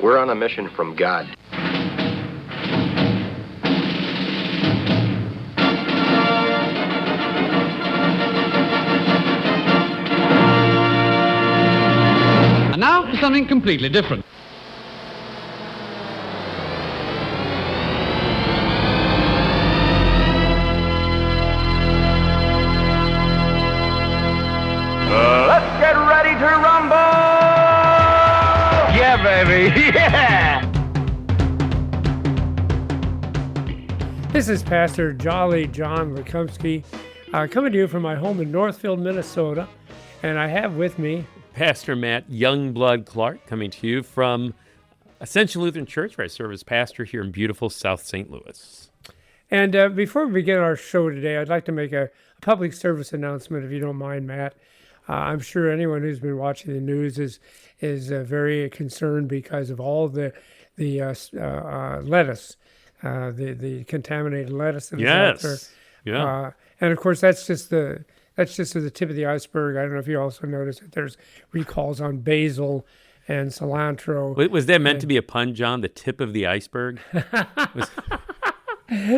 We're on a mission from God. And now for something completely different. Let's get ready to rumble! Yeah, baby, yeah! This is Pastor Jolly John Lukomski coming to you from my home in Northfield, Minnesota, and I have with me Pastor Matt Youngblood Clark coming to you from Ascension Lutheran Church, where I serve as pastor here in beautiful South St. Louis. And before we begin our show today, I'd like to make a public service announcement, if you don't mind, Matt. I'm sure anyone who's been watching the news is very concerned because of all the lettuce, the contaminated lettuce that is out there. Yeah. And of course, that's just the tip of the iceberg. I don't know if you also noticed that there's recalls on basil and cilantro. Was that meant to be a pun, John? The tip of the iceberg?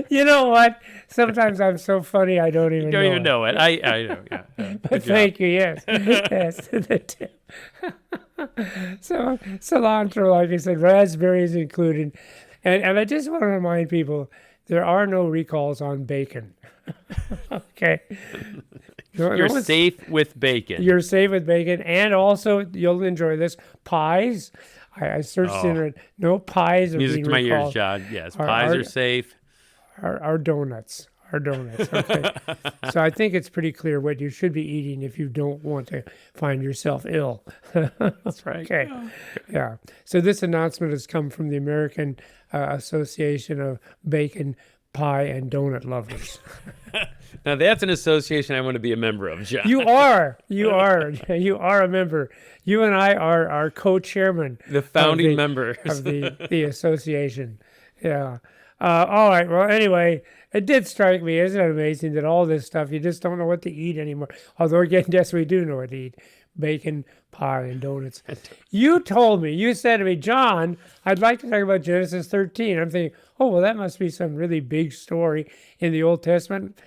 You know what? Sometimes I'm so funny I don't even know it. I know, yeah. But thank you, yes. Yes, the tip. So cilantro, like I said, raspberries included. And I just want to remind people, there are no recalls on bacon. Okay. You're safe with bacon. You're safe with bacon. And also, you'll enjoy this, pies. I searched the internet. No pies are Music being to my recalled. ears, John. Yes, pies are safe. Our donuts. Okay. So I think it's pretty clear what you should be eating if you don't want to find yourself ill. That's right. Okay. Yeah. So this announcement has come from the American Association of Bacon, Pie, and Donut Lovers. Now that's an association I want to be a member of, John. You are a member. You and I are co-chairman. The founding members of the association. Yeah. All right. Well, anyway, it did strike me. Isn't it amazing that all this stuff, you just don't know what to eat anymore? Although, again, yes, we do know what to eat. Bacon, pie, and donuts. You said to me, John, I'd like to talk about Genesis 13. I'm thinking, oh, well, that must be some really big story in the Old Testament.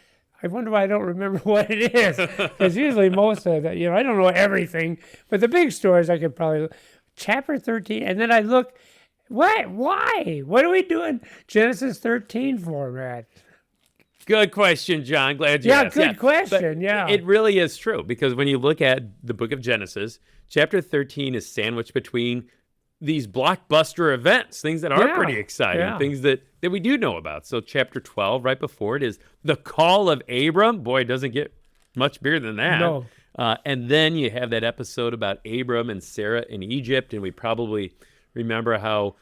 I wonder why I don't remember what it is. Because usually most of that, I don't know everything. But the big stories I could probably, chapter 13, and then I look, what? Why? What are we doing Genesis 13 for, Matt? Good question, John. Glad you asked. Good question. But it really is true, because when you look at the book of Genesis, chapter 13 is sandwiched between these blockbuster events, things that are pretty exciting, things that we do know about. So chapter 12, right before it, is the call of Abram. Boy, it doesn't get much bigger than that. No. And then you have that episode about Abram and Sarah in Egypt, and we probably remember how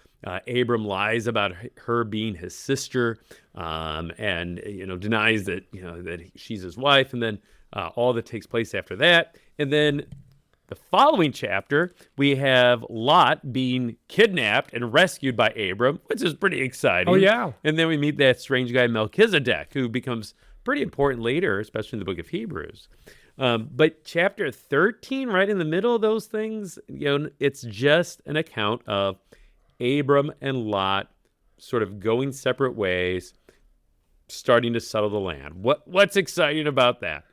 Abram lies about her being his sister, and denies that that she's his wife, and then all that takes place after that. And then the following chapter, we have Lot being kidnapped and rescued by Abram, which is pretty exciting. Oh, yeah. And then we meet that strange guy Melchizedek, who becomes pretty important later, especially in the book of Hebrews. But chapter 13, right in the middle of those things, it's just an account of Abram and Lot sort of going separate ways, starting to settle the land. What's exciting about that?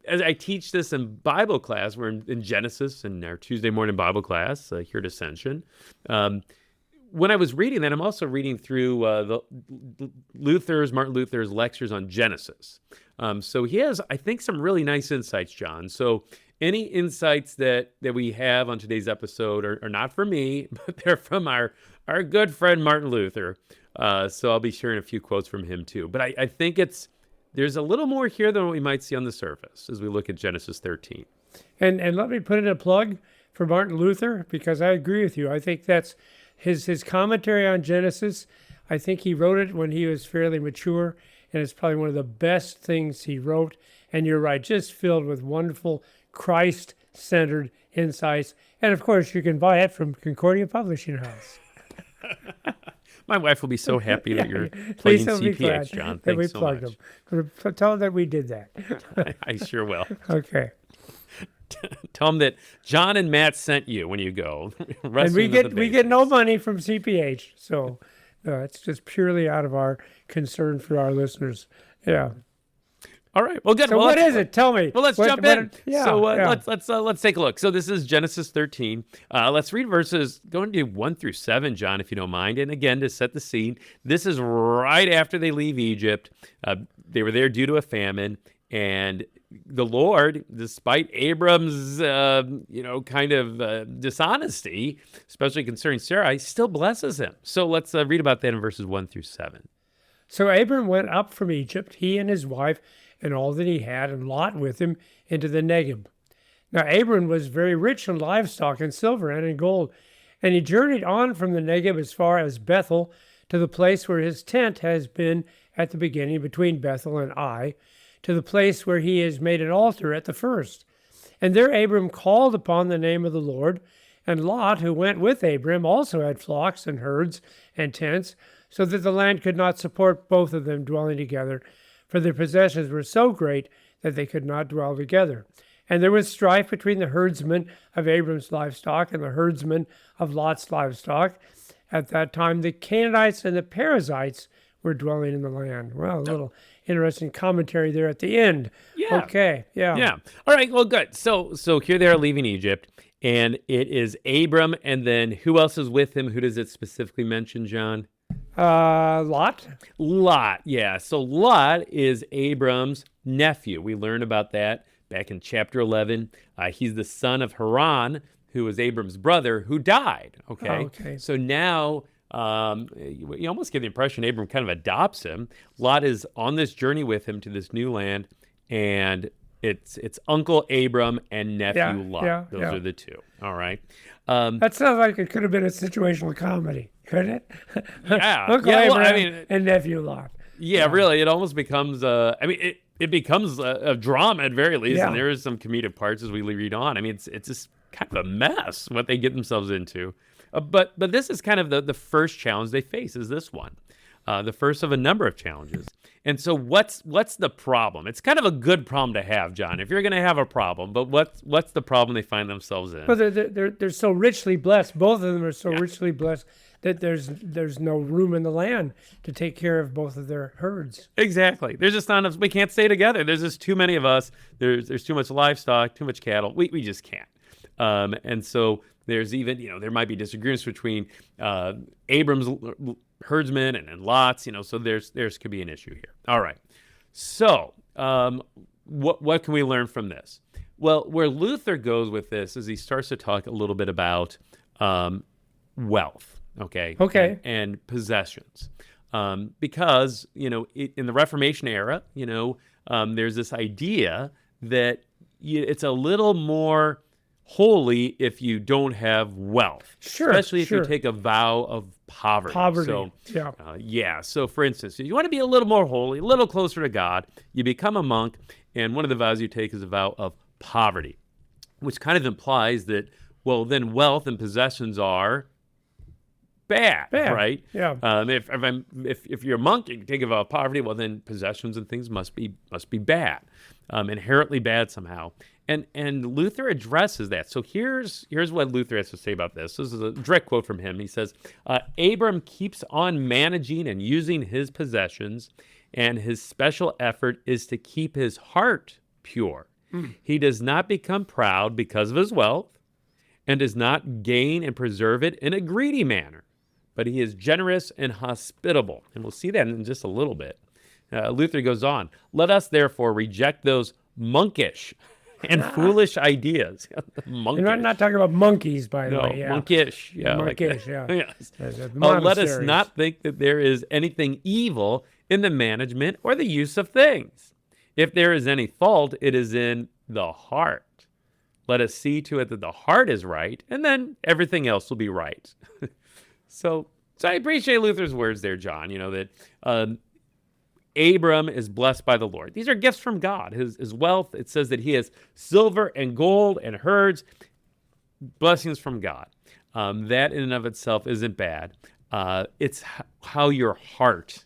As I teach this in Bible class, we're in Genesis in our Tuesday morning Bible class here at Ascension. When I was reading that, I'm also reading through Martin Luther's lectures on Genesis. So he has, I think, some really nice insights, John. So any insights that we have on today's episode are not from me, but they're from our good friend Martin Luther. So I'll be sharing a few quotes from him too. But I think there's a little more here than what we might see on the surface as we look at Genesis 13. And let me put in a plug for Martin Luther, because I agree with you. I think that's his commentary on Genesis. I think he wrote it when he was fairly mature, and it's probably one of the best things he wrote. And you're right, just filled with wonderful Christ-centered insights. And of course, you can buy it from Concordia Publishing House. My wife will be so happy that you're plugging CPH, John. That we Thanks so plugged much. them. Tell them that we did that. I sure will. Okay. Tell them that John and Matt sent you when you go. And we get no money from CPH, so it's just purely out of our concern for our listeners. Yeah. All right. Well, good. So well, what is it? Tell me. Well, let's jump in. Yeah, so yeah. let's take a look. So this is Genesis 13. Let's read verses going to 1 through 7, John, if you don't mind. And again, to set the scene, this is right after they leave Egypt. They were there due to a famine, and the Lord, despite Abram's, dishonesty, especially concerning Sarai, still blesses him. So let's read about that in verses 1 through 7. So Abram went up from Egypt, he and his wife, and all that he had, and Lot with him, into the Negeb. Now Abram was very rich in livestock and silver and in gold, and he journeyed on from the Negeb as far as Bethel, to the place where his tent has been at the beginning, between Bethel and Ai, to the place where he has made an altar at the first. And there Abram called upon the name of the Lord, and Lot, who went with Abram, also had flocks and herds and tents, so that the land could not support both of them dwelling together, for their possessions were so great that they could not dwell together. And there was strife between the herdsmen of Abram's livestock and the herdsmen of Lot's livestock. At that time, the Canaanites and the Perizzites were dwelling in the land. Well, a little interesting commentary there at the end. Yeah. Okay. Yeah. Yeah. All right. Well, good. So here they are leaving Egypt, and it is Abram, and then who else is with him? Who does it specifically mention, John? Lot. Lot. Yeah. So Lot is Abram's nephew. We learn about that back in chapter 11. He's the son of Haran, who was Abram's brother, who died. Okay. Okay. So now you almost get the impression Abram kind of adopts him. Lot is on this journey with him to this new land, and it's Uncle Abram and nephew Lot. Those are the two. All right. That sounds like it could have been a situational comedy, couldn't it? Yeah. Uncle yeah, Abraham and nephew Lot. Yeah, really. It almost becomes it becomes a drama at very least, and there is some comedic parts as we read on. I mean, it's just kind of a mess what they get themselves into. But this is kind of the first challenge they face is this one, the first of a number of challenges. And so what's the problem? It's kind of a good problem to have, John, if you're going to have a problem. But what's the problem they find themselves in? Well, they're so richly blessed. Both of them are so richly blessed that there's no room in the land to take care of both of their herds. Exactly. There's just not enough. We can't stay together. There's just too many of us. There's too much livestock, too much cattle. We just can't. And so there's even, there might be disagreements between Abram's herdsmen and Lot's, so there's could be an issue here. All right. So what can we learn from this? Well, where Luther goes with this is he starts to talk a little bit about wealth, okay, and possessions, because in the Reformation era, there's this idea that it's a little more holy if you don't have wealth, especially if you take a vow of poverty. So, So, for instance, if you want to be a little more holy, a little closer to God, you become a monk, and one of the vows you take is a vow of poverty, which kind of implies that, well, then wealth and possessions are bad, right? Yeah. If you're a monk and you take a vow of poverty, well, then possessions and things must be bad, inherently bad somehow. And Luther addresses that. So here's what Luther has to say about this. This is a direct quote from him. He says, Abram keeps on managing and using his possessions, and his special effort is to keep his heart pure. He does not become proud because of his wealth, and does not gain and preserve it in a greedy manner, but he is generous and hospitable. And we'll see that in just a little bit. Luther goes on, let us therefore reject those monkish and foolish ideas. Monkish. You're not talking about monkeys, by the way. Yeah. Monkish. Yeah, monkish, yes. Let us not think that there is anything evil in the management or the use of things. If there is any fault, it is in the heart. Let us see to it that the heart is right, and then everything else will be right. So I appreciate Luther's words there, John, that Abram is blessed by the Lord. These are gifts from God. His wealth, it says that he has silver and gold and herds, blessings from God. That in and of itself isn't bad. It's how your heart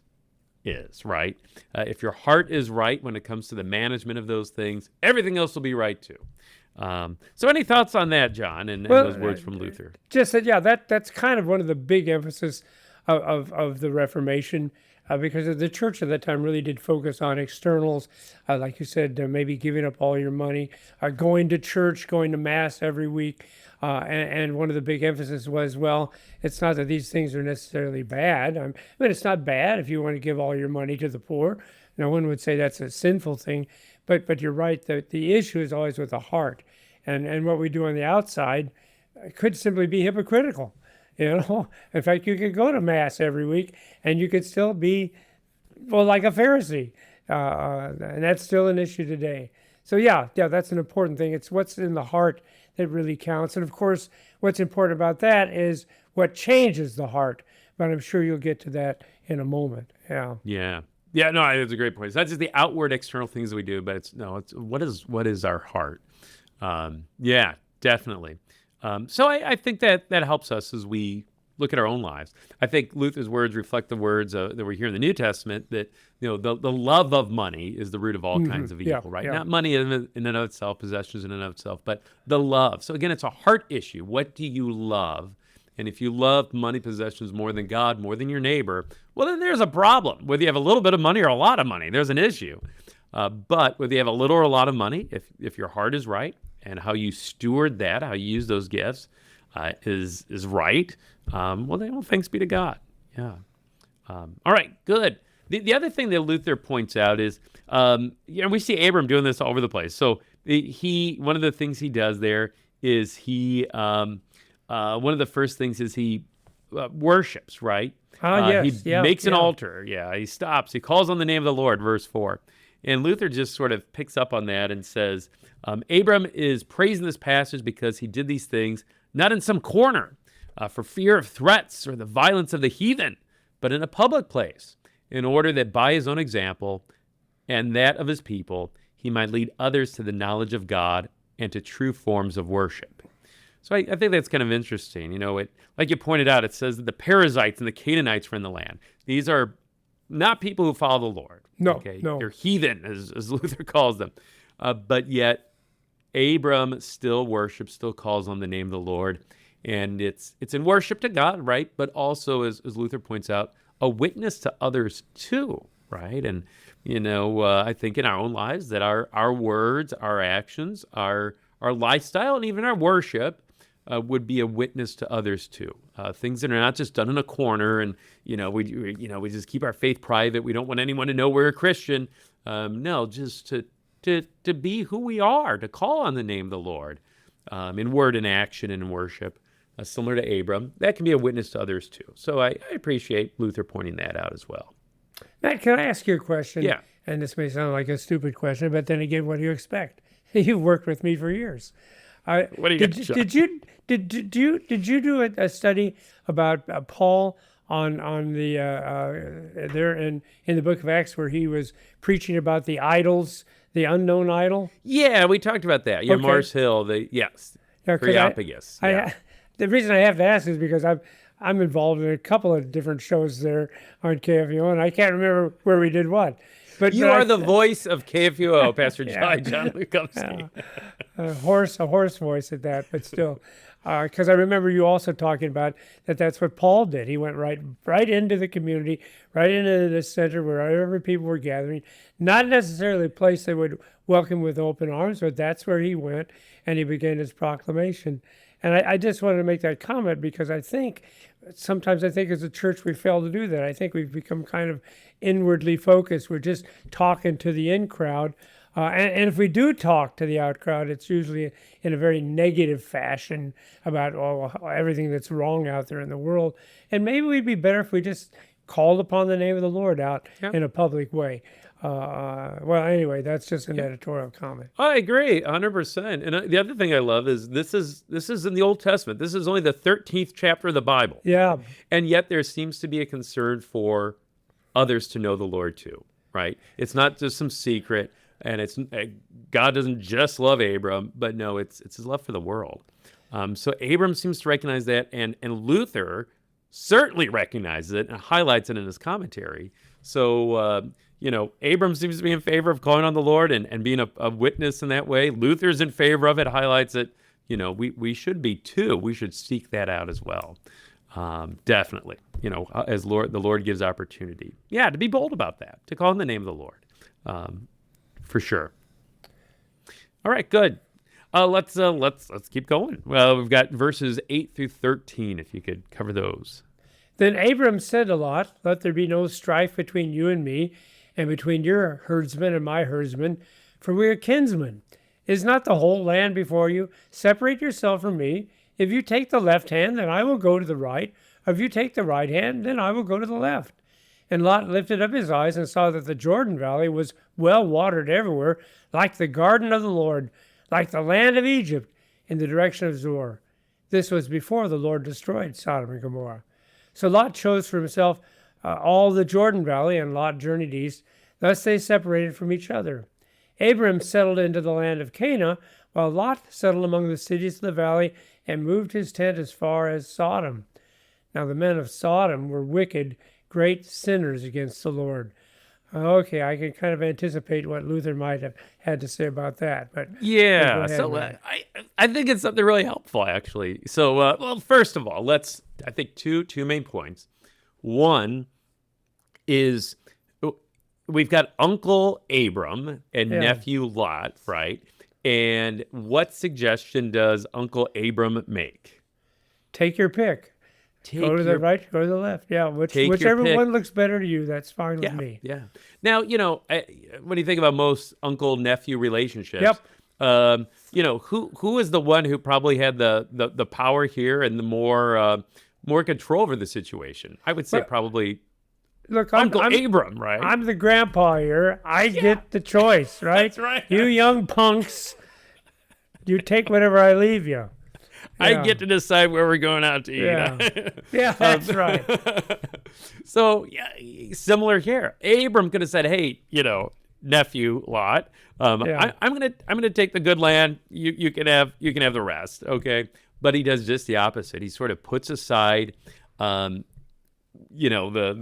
is, right? If your heart is right when it comes to the management of those things, everything else will be right too. So any thoughts on that, John, and those words from Luther? Just that, yeah, that's kind of one of the big emphasis of the Reformation, because the church at that time really did focus on externals, like you said, maybe giving up all your money, going to church, going to mass every week, and one of the big emphasis was, well, it's not that these things are necessarily bad. I mean, it's not bad if you want to give all your money to the poor. No one would say that's a sinful thing, but you're right. The issue is always with the heart, and what we do on the outside could simply be hypocritical. In fact, you could go to mass every week and you could still be, well, like a Pharisee. And that's still an issue today. So yeah, that's an important thing. It's what's in the heart that really counts. And of course, what's important about that is what changes the heart. But I'm sure you'll get to that in a moment. Yeah. Yeah. Yeah, no, it's a great point. It's not just the outward external things that we do, but it's what is our heart? Yeah, definitely. So I think that helps us as we look at our own lives. I think Luther's words reflect the words that we hear in the New Testament, that the love of money is the root of all kinds of evil, right? Yeah. Not money in and of itself, possessions in and of itself, but the love. So again, it's a heart issue. What do you love? And if you love money, possessions more than God, more than your neighbor, well, then there's a problem. Whether you have a little bit of money or a lot of money, there's an issue. But whether you have a little or a lot of money, if your heart is right, and how you steward that, how you use those gifts is right, well, then thanks be to God. Yeah. All right, good. The other thing that Luther points out is, we see Abram doing this all over the place. So one of the things he does there is one of the first things is he worships, right? Yes. He makes an altar. Yeah, he stops. He calls on the name of the Lord, verse 4. And Luther just sort of picks up on that and says, Abram is praising this passage because he did these things not in some corner for fear of threats or the violence of the heathen, but in a public place, in order that by his own example and that of his people, he might lead others to the knowledge of God and to true forms of worship. So I think that's kind of interesting. Like you pointed out, it says that the Perizzites and the Canaanites were in the land. These are not people who follow the Lord. No. They're heathen, as Luther calls them. But yet, Abram still worships, still calls on the name of the Lord. And it's in worship to God, right? But also, as Luther points out, a witness to others too, right? And, I think in our own lives that our words, our actions, our lifestyle, and even our worship would be a witness to others too. Things that are not just done in a corner, and we just keep our faith private. We don't want anyone to know we're a Christian. No, just to be who we are, to call on the name of the Lord in word and action and in worship, similar to Abram. That can be a witness to others too. So I appreciate Luther pointing that out as well. Matt, can I ask you a question? Yeah. And this may sound like a stupid question, but then again, what do you expect? You've worked with me for years. What do you did you do a study about Paul on the there in the book of Acts where he was preaching about the idols, the unknown idol? Yeah, we talked about that. Yeah, okay. Mars Hill. Areopagus. The reason I have to ask is because I'm involved in a couple of different shows there on KFUO, and I can't remember where we did what. But you are the voice of KFUO, Pastor John Lukomski. A hoarse voice at that, but still. Because I remember you also talking about that's what Paul did. He went right into the community, right into the center wherever people were gathering. Not necessarily a place they would welcome with open arms, but that's where he went, and he began his proclamation. And I just wanted to make that comment because sometimes I think as a church we fail to do that. I think we've become kind of inwardly focused. We're just talking to the in crowd. And if we do talk to the out crowd, it's usually in a very negative fashion about everything that's wrong out there in the world. And maybe we'd be better if we just called upon the name of the Lord out in a public way. Well, anyway, that's just an editorial comment. I agree, 100%. And the other thing I love is this is in the Old Testament. This is only the 13th chapter of the Bible. Yeah. And yet there seems to be a concern for others to know the Lord too, right? It's not just some secret. And God doesn't just love Abram, but no, it's his love for the world. So Abram seems to recognize that, and Luther certainly recognizes it and highlights it in his commentary. So, Abram seems to be in favor of calling on the Lord and being a witness in that way. Luther's in favor of it, highlights it. We should be too. We should seek that out as well. Definitely, as the Lord gives opportunity. Yeah, to be bold about that, to call in the name of the Lord, for sure. All right, good. Let's keep going. Well, we've got verses 8 through 13. If you could cover those. Then Abram said to Lot, "Let there be no strife between you and me, and between your herdsmen and my herdsmen, for we are kinsmen. Is not the whole land before you? Separate yourself from me. If you take the left hand, then I will go to the right. Or if you take the right hand, then I will go to the left." And Lot lifted up his eyes and saw that the Jordan Valley was well watered everywhere, like the garden of the Lord, like the land of Egypt, in the direction of Zoar. This was before the Lord destroyed Sodom and Gomorrah. So Lot chose for himself all the Jordan Valley, and Lot journeyed east. Thus they separated from each other. Abram settled into the land of Canaan, while Lot settled among the cities of the valley and moved his tent as far as Sodom. Now the men of Sodom were wicked, great sinners against the Lord. Okay, I can kind of anticipate what Luther might have had to say about that. But yeah, ahead, so I think it's something really helpful, actually. So, well, first of all, I think two main points. One is we've got Uncle Abram and nephew Lot, right? And what suggestion does Uncle Abram make? Take your pick. Go to the right, go to the left. Yeah, whichever one looks better to you, that's fine with me. Yeah. Now, when you think about most uncle-nephew relationships, who is the one who probably had the power here and the more control over the situation? I would say probably Uncle Abram, right? I'm the grandpa here. I get the choice, right? That's right. You young punks, you take whatever I leave you. I get to decide where we're going out to eat. Yeah, that's right. So, similar here. Abram could have said, "Hey, nephew Lot, I'm gonna take the good land. You can have the rest, okay?" But he does just the opposite. He sort of puts aside, the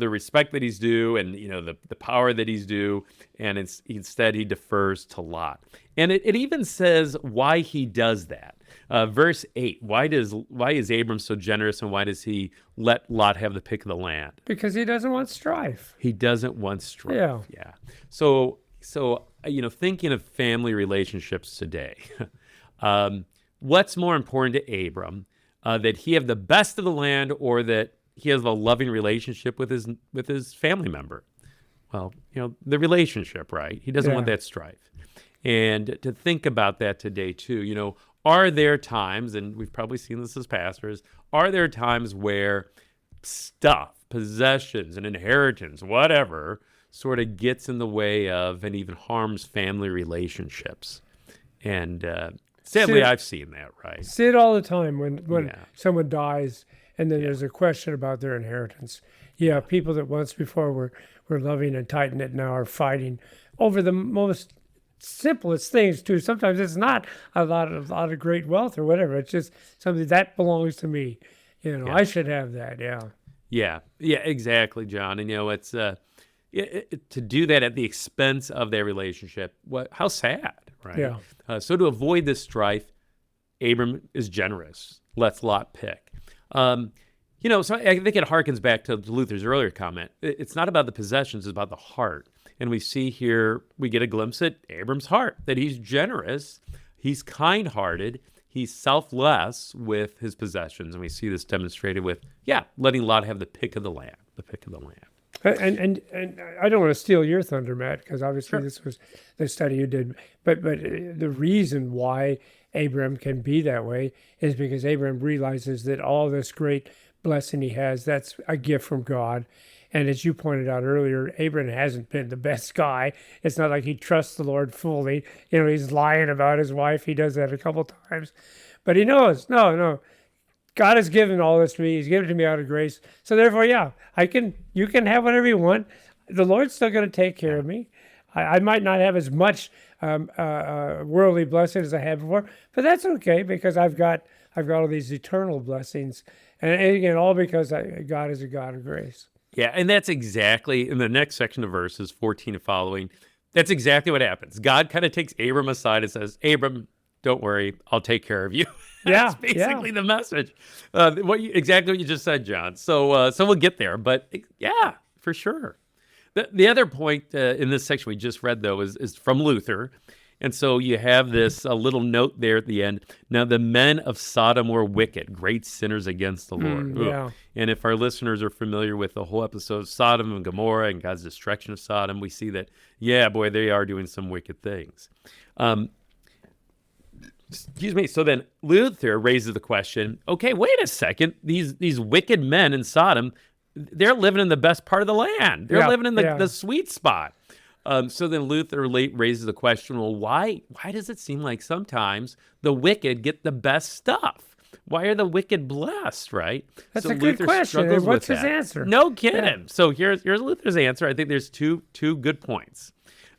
respect that he's due, and the power that he's due, and instead he defers to Lot. And it even says why he does that. Verse 8, why is Abram so generous, and why does he let Lot have the pick of the land? Because he doesn't want strife. He doesn't want strife. Yeah. So thinking of family relationships today, what's more important to Abram, that he have the best of the land, or that he has a loving relationship with his family member? Well, the relationship, right? He doesn't want that strife. And to think about that today too, are there times, and we've probably seen this as pastors, are there times where stuff, possessions, and inheritance, whatever, sort of gets in the way of and even harms family relationships? And sadly, I've seen that, right? See it all the time when someone dies and then there's a question about their inheritance. Yeah, people that once before were loving and tight knit now are fighting over the most simplest things too. Sometimes it's not a lot of great wealth or whatever. It's just something that belongs to me. I should have that. Yeah, exactly, John. And it's to do that at the expense of their relationship. How sad, right? Yeah. So to avoid this strife, Abram is generous. Lets Lot pick. So I think it harkens back to Luther's earlier comment. It's not about the possessions; it's about the heart. And we see here, we get a glimpse at Abram's heart, that he's generous, he's kind-hearted, he's selfless with his possessions. And we see this demonstrated with, letting Lot have the pick of the land. And I don't want to steal your thunder, Matt, because obviously this was the study you did. But the reason why Abram can be that way is because Abram realizes that all this great blessing he has, that's a gift from God. And as you pointed out earlier, Abram hasn't been the best guy. It's not like he trusts the Lord fully. He's lying about his wife. He does that a couple times. But he knows, no, God has given all this to me. He's given it to me out of grace. So therefore, you can have whatever you want. The Lord's still going to take care of me. I might not have as much worldly blessings as I had before, but that's okay because I've got all these eternal blessings. And again, all because God is a God of grace. Yeah, and that's exactly, in the next section of verses, 14 and following, that's exactly what happens. God kind of takes Abram aside and says, Abram, don't worry, I'll take care of you. That's basically the message. Exactly what you just said, John. So we'll get there, but yeah, for sure. The other point in this section we just read, though, is from Luther. And so you have this little note there at the end. Now, the men of Sodom were wicked, great sinners against the Lord. Yeah. And if our listeners are familiar with the whole episode of Sodom and Gomorrah and God's destruction of Sodom, we see that, yeah, boy, they are doing some wicked things. Excuse me. So then Luther raises the question, okay, wait a second. These wicked men in Sodom, they're living in the best part of the land. They're living in the sweet spot. So then Luther raises the question, well, why does it seem like sometimes the wicked get the best stuff? Why are the wicked blessed, right? That's so a good Luther question. What's his answer? No kidding. Yeah. So here's Luther's answer. I think there's two good points.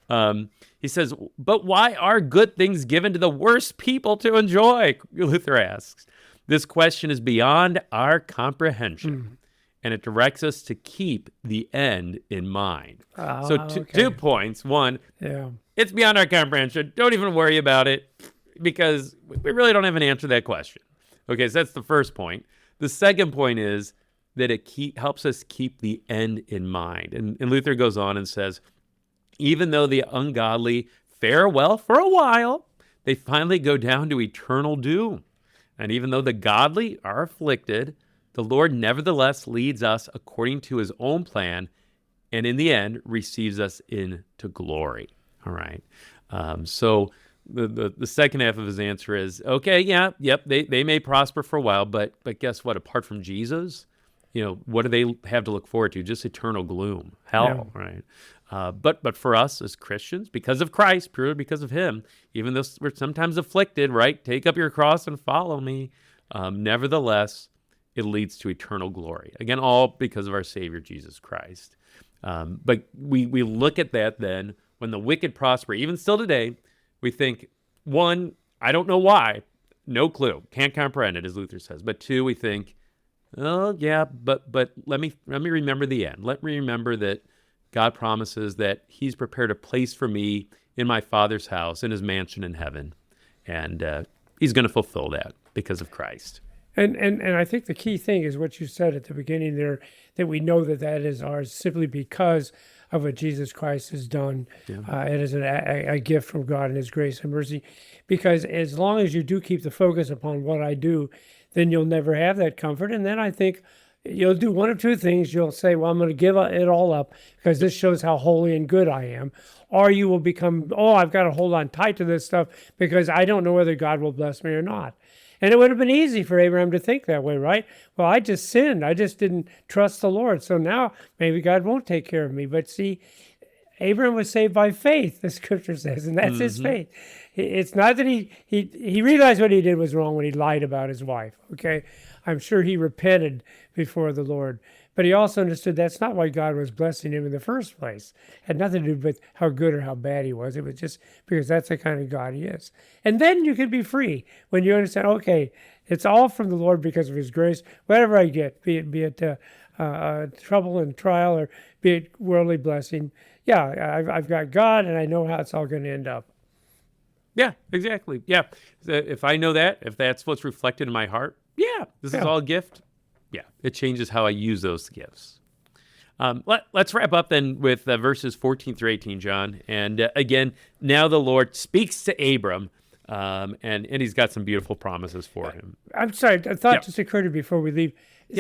He says, but why are good things given to the worst people to enjoy? Luther asks. This question is beyond our comprehension. And it directs us to keep the end in mind. So 2 points. One, it's beyond our comprehension. Don't even worry about it because we really don't have an answer to that question. Okay, so that's the first point. The second point is that it helps us keep the end in mind. And Luther goes on and says, even though the ungodly fare well for a while, they finally go down to eternal doom. And even though the godly are afflicted, the Lord nevertheless leads us according to his own plan, and in the end receives us into glory. All right. So the second half of his answer is, okay, they may prosper for a while, but guess what? Apart from Jesus, what do they have to look forward to? Just eternal gloom, hell, right? But for us as Christians, because of Christ, purely because of him, even though we're sometimes afflicted, right? Take up your cross and follow me. Nevertheless, it leads to eternal glory. Again, all because of our Savior, Jesus Christ. But we look at that then, when the wicked prosper, even still today, we think, one, I don't know why, no clue, can't comprehend it, as Luther says. But two, we think, oh, yeah, but let me remember the end. Let me remember that God promises that he's prepared a place for me in my Father's house, in his mansion in heaven. And he's going to fulfill that because of Christ. And I think the key thing is what you said at the beginning there, that we know that is ours simply because of what Jesus Christ has done. It is a gift from God and his grace and mercy. Because as long as you do keep the focus upon what I do, then you'll never have that comfort. And then I think you'll do one of two things. You'll say, well, I'm going to give it all up because this shows how holy and good I am. Or you will become, I've got to hold on tight to this stuff because I don't know whether God will bless me or not. And it would have been easy for Abraham to think that way, right? Well, I just sinned. I just didn't trust the Lord. So now maybe God won't take care of me. But see, Abraham was saved by faith, the scripture says, and that's his faith. It's not that he realized what he did was wrong when he lied about his wife, okay? I'm sure he repented before the Lord. But he also understood that's not why God was blessing him in the first place. It had nothing to do with how good or how bad he was. It was just because that's the kind of God he is. And then you can be free when you understand, okay, it's all from the Lord because of his grace. Whatever I get, be it trouble and trial or be it worldly blessing, I've got God and I know how it's all going to end up. Yeah, exactly. Yeah. If I know that, if that's what's reflected in my heart, this is all a gift. Yeah, it changes how I use those gifts. Let's wrap up then with verses 14 through 18, John. And again, now the Lord speaks to Abram, and he's got some beautiful promises for him. I'm sorry, a thought just occurred to me before we leave.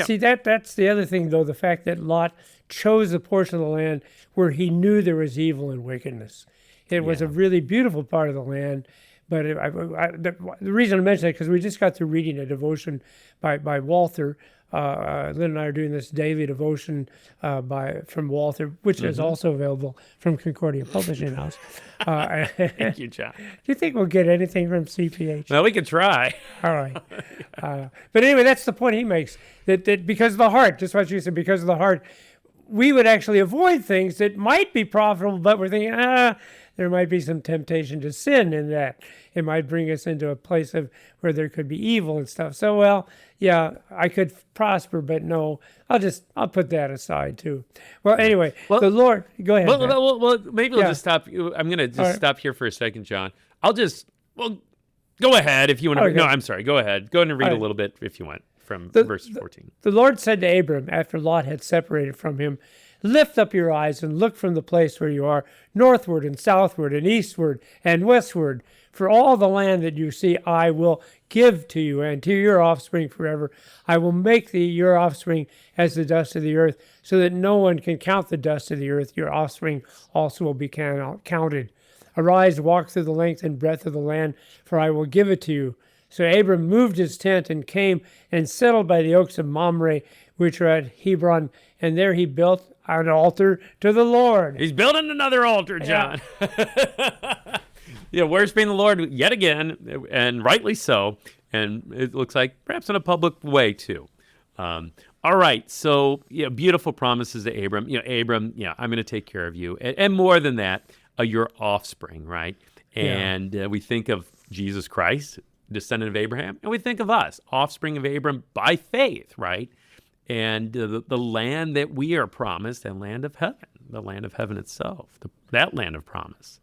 See, that's the other thing, though, the fact that Lot chose a portion of the land where he knew there was evil and wickedness. It was a really beautiful part of the land. But the reason I mention it, because we just got through reading a devotion by Walther. Lynn and I are doing this daily devotion from Walther, which is also available from Concordia Publishing House. Thank you, John. Do you think we'll get anything from CPH? Well, we could try. All right. But anyway, that's the point he makes, that because of the heart, just what you said, because of the heart, we would actually avoid things that might be profitable, but we're thinking, there might be some temptation to sin in that. It might bring us into a place of where there could be evil and stuff. So, well, yeah, I could prosper, but no, I'll put that aside too. Well, anyway, the Lord, go ahead. Well, maybe we'll just stop. I'm going to just stop here for a second, John. Go ahead if you want to. Okay. No, I'm sorry. Go ahead. Go ahead and read a little bit if you want from verse 14. The Lord said to Abram, after Lot had separated from him, lift up your eyes and look from the place where you are, northward and southward and eastward and westward. For all the land that you see, I will give to you and to your offspring forever. I will make your offspring as the dust of the earth, so that no one can count the dust of the earth. Your offspring also will be counted. Arise, walk through the length and breadth of the land, for I will give it to you. So Abram moved his tent and came and settled by the oaks of Mamre, which are at Hebron, and there he built an altar to the Lord. He's building another altar, John. Yeah, worshiping the Lord yet again, and rightly so. And it looks like perhaps in a public way too. All right, so beautiful promises to Abram. Abram, I'm going to take care of you, and more than that, your offspring, right? And we think of Jesus Christ, descendant of Abraham, and we think of us, offspring of Abram by faith, right? And the land that we are promised, and land of heaven itself, that land of promise.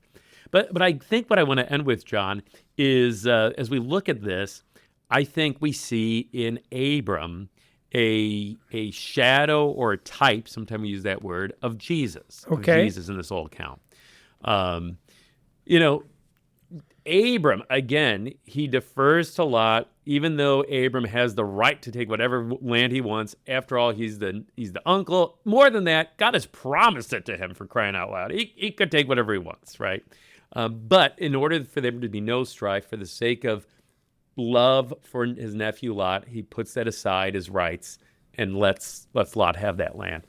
But I think what I want to end with, John, is as we look at this, I think we see in Abram a shadow or a type, sometimes we use that word, of Jesus. Okay. Of Jesus in this whole account. Abram, again, he defers to Lot, even though Abram has the right to take whatever land he wants. After all, he's the uncle. More than that, God has promised it to him, for crying out loud. He could take whatever he wants, right? But in order for there to be no strife, for the sake of love for his nephew Lot, he puts that aside, his rights, and lets Lot have that land.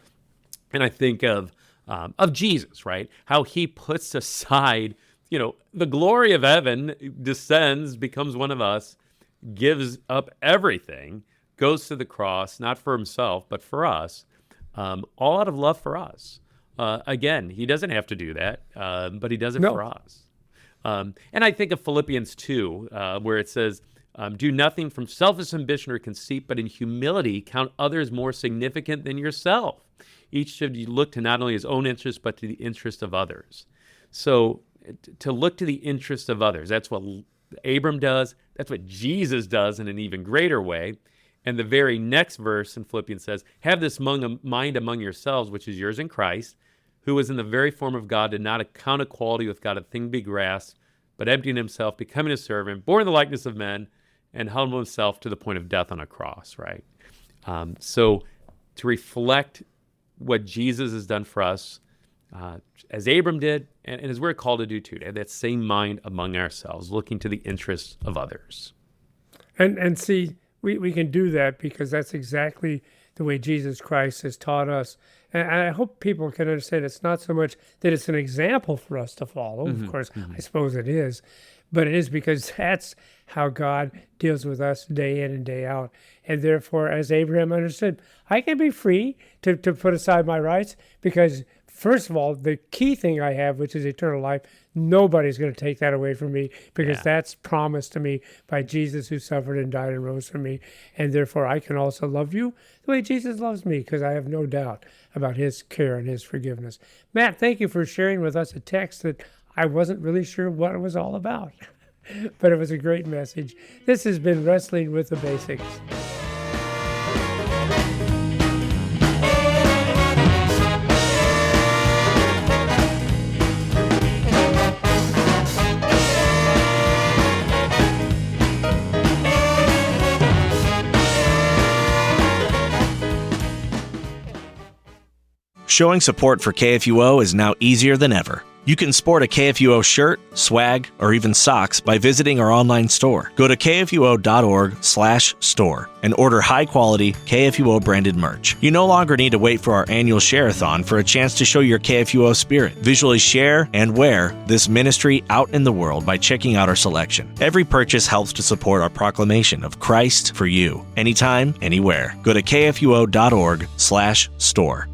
And I think of Jesus, right? How he puts aside, the glory of heaven, descends, becomes one of us, gives up everything, goes to the cross, not for himself, but for us, all out of love for us. Again, he doesn't have to do that, but he does it for us. And I think of Philippians 2, where it says, do nothing from selfish ambition or conceit, but in humility count others more significant than yourself. Each should look to not only his own interest, but to the interest of others. So to look to the interest of others, that's what Abram does. That's what Jesus does in an even greater way. And the very next verse in Philippians says, have this mind among yourselves, which is yours in Christ, who was in the very form of God, did not account equality with God a thing to be grasped, but emptied himself, becoming a servant, born in the likeness of men, and humbled himself to the point of death on a cross, right? So to reflect what Jesus has done for us, as Abram did, and as we're called to do too, to have that same mind among ourselves, looking to the interests of others. And see, we can do that because that's exactly the way Jesus Christ has taught us. And I hope people can understand it's not so much that it's an example for us to follow. Mm-hmm, of course, I suppose it is. But it is because that's how God deals with us day in and day out. And therefore, as Abraham understood, I can be free to put aside my rights because, first of all, the key thing I have, which is eternal life, nobody's going to take that away from me because that's promised to me by Jesus who suffered and died and rose for me. And therefore, I can also love you the way Jesus loves me because I have no doubt about his care and his forgiveness. Matt, thank you for sharing with us a text that I wasn't really sure what it was all about, but it was a great message. This has been Wrestling with the Basics. Showing support for KFUO is now easier than ever. You can sport a KFUO shirt, swag, or even socks by visiting our online store. Go to kfuo.org/store and order high-quality KFUO-branded merch. You no longer need to wait for our annual share-a-thon for a chance to show your KFUO spirit. Visually share and wear this ministry out in the world by checking out our selection. Every purchase helps to support our proclamation of Christ for you, anytime, anywhere. Go to kfuo.org/store.